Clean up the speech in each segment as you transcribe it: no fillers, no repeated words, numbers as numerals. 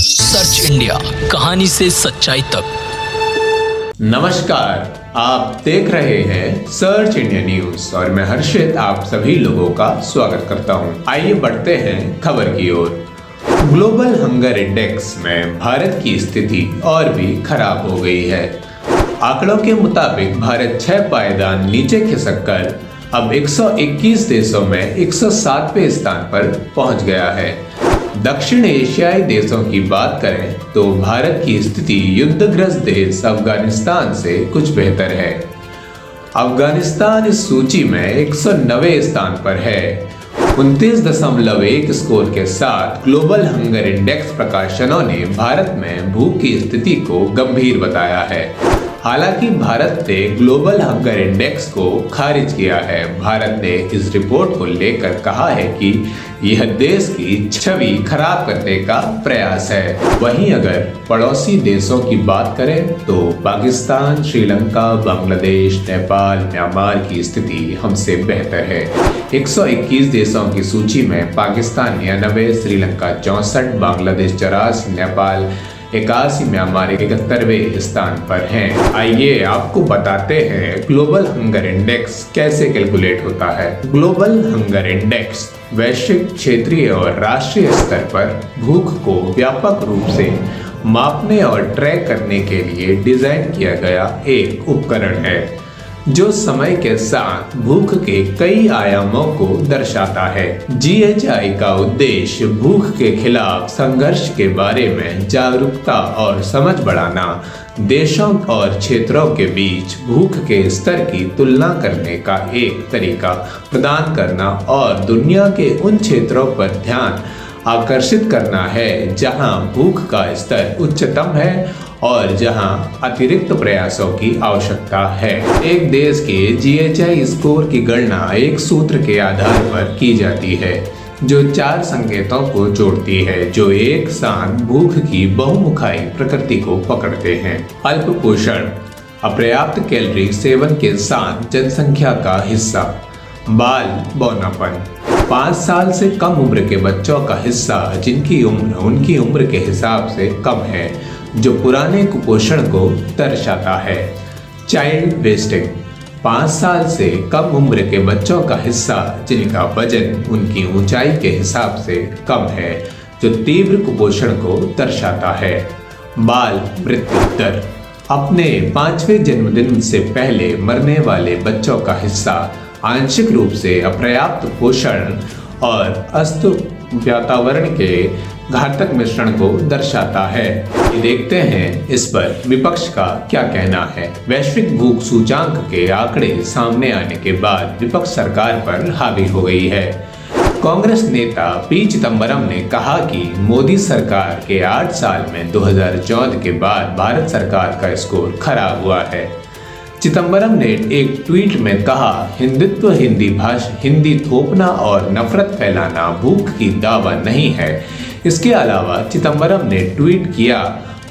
Search India, कहानी से सच्चाई तक। नमस्कार, आप देख रहे हैं सर्च इंडिया न्यूज और मैं हर्षित आप सभी लोगों का स्वागत करता हूं। आइए बढ़ते हैं खबर की ओर। ग्लोबल हंगर इंडेक्स में भारत की स्थिति और भी खराब हो गई है। आंकड़ों के मुताबिक भारत 6 पायदान नीचे खिसक कर अब 121 देशों में 107वें स्थान पर पहुंच गया है। दक्षिण एशियाई देशों की बात करें तो भारत की स्थिति युद्धग्रस्त देश अफगानिस्तान से कुछ बेहतर है। अफगानिस्तान इस सूची में 109वें स्थान पर है। 29.1 स्कोर के साथ ग्लोबल हंगर इंडेक्स प्रकाशनों ने भारत में भूख की स्थिति को गंभीर बताया है। हालांकि भारत ने ग्लोबल हंगर इंडेक्स को खारिज किया है। भारत ने इस रिपोर्ट को लेकर कहा है कि यह देश की छवि खराब करने का प्रयास है। वहीं अगर पड़ोसी देशों की बात करें तो पाकिस्तान, श्रीलंका, बांग्लादेश, नेपाल, म्यांमार की स्थिति हमसे बेहतर है। 121 देशों की सूची में पाकिस्तान 99, श्रीलंका 64, बांग्लादेश 84, नेपाल 81, म्यांमार 71वें स्थान पर हैं। आइए आपको बताते हैं ग्लोबल हंगर इंडेक्स कैसे कैलकुलेट होता है। ग्लोबल हंगर इंडेक्स वैश्विक, क्षेत्रीय और राष्ट्रीय स्तर पर भूख को व्यापक रूप से मापने और ट्रैक करने के लिए डिजाइन किया गया एक उपकरण है जो समय के साथ भूख के कई आयामों को दर्शाता है। GHI का उद्देश्य भूख के खिलाफ संघर्ष के बारे में जागरूकता और समझ बढ़ाना, देशों और क्षेत्रों के बीच भूख के स्तर की तुलना करने का एक तरीका प्रदान करना और दुनिया के उन क्षेत्रों पर ध्यान आकर्षित करना है जहां भूख का स्तर उच्चतम है और जहां अतिरिक्त प्रयासों की आवश्यकता है। एक देश के GHI स्कोर की गणना एक सूत्र के आधार पर की जाती है जो 4 संकेतों को जोड़ती है जो एक साथ भूख की बहुमुखाई प्रकृति को पकड़ते हैं। अल्प पोषण, अपर्याप्त कैलोरी सेवन के साथ जनसंख्या का हिस्सा, बाल बौनापन, 5 साल से कम उम्र के बच्चों का हिस्सा जिनकी उम्र उनकी उम्र के हिसाब से कम है जो पुराने कुपोषण को दर्शाता है। चाइल्ड वेस्टिंग, 5 साल से कम उम्र के बच्चों का हिस्सा जिनका वजन उनकी ऊंचाई के हिसाब से कम है जो तीव्र कुपोषण को दर्शाता है। बाल मृत्यु दर, अपने 5वें जन्मदिन से पहले मरने वाले बच्चों का हिस्सा आंशिक रूप से अपर्याप्त पोषण और अस्त वातावरण के घातक मिश्रण को दर्शाता है। देखते हैं इस पर विपक्ष का क्या कहना है। वैश्विक भूख सूचांक के आंकड़े सामने आने के बाद विपक्ष सरकार पर हावी हो गई है। कांग्रेस नेता पी चिदंबरम ने कहा कि मोदी सरकार के 8 साल में 2014 के बाद भारत सरकार का स्कोर खराब हुआ है। चिदंबरम ने एक ट्वीट में कहा, हिंदुत्व, हिंदी थोपना और नफरत फैलाना भूख की दावा नहीं है। इसके अलावा चिदंबरम ने ट्वीट किया,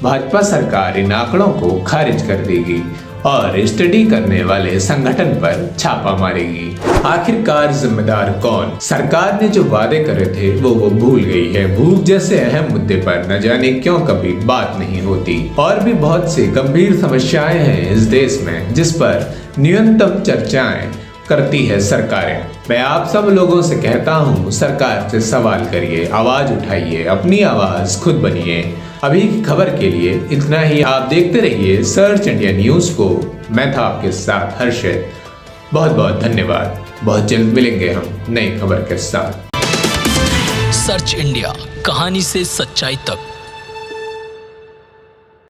भाजपा सरकार इन आंकड़ों को खारिज कर देगी और स्टडी करने वाले संगठन पर छापा मारेगी। आखिरकार जिम्मेदार कौन? सरकार ने जो वादे करे थे वो भूल गई है। भूख जैसे अहम मुद्दे पर न जाने क्यों कभी बात नहीं होती। और भी बहुत सी गंभीर समस्याएं हैं इस देश में जिस पर न्यूनतम चर्चाएं करती है सरकारें। मैं आप सब लोगों से कहता हूं, सरकार से सवाल करिए, आवाज उठाइए, अपनी आवाज खुद बनिए। अभी की खबर के लिए इतना ही। आप देखते रहिए सर्च इंडिया न्यूज को। मैं था आपके साथ हर्षित। बहुत बहुत धन्यवाद। बहुत जल्द मिलेंगे हम नई खबर के साथ। सर्च इंडिया, कहानी से सच्चाई तक।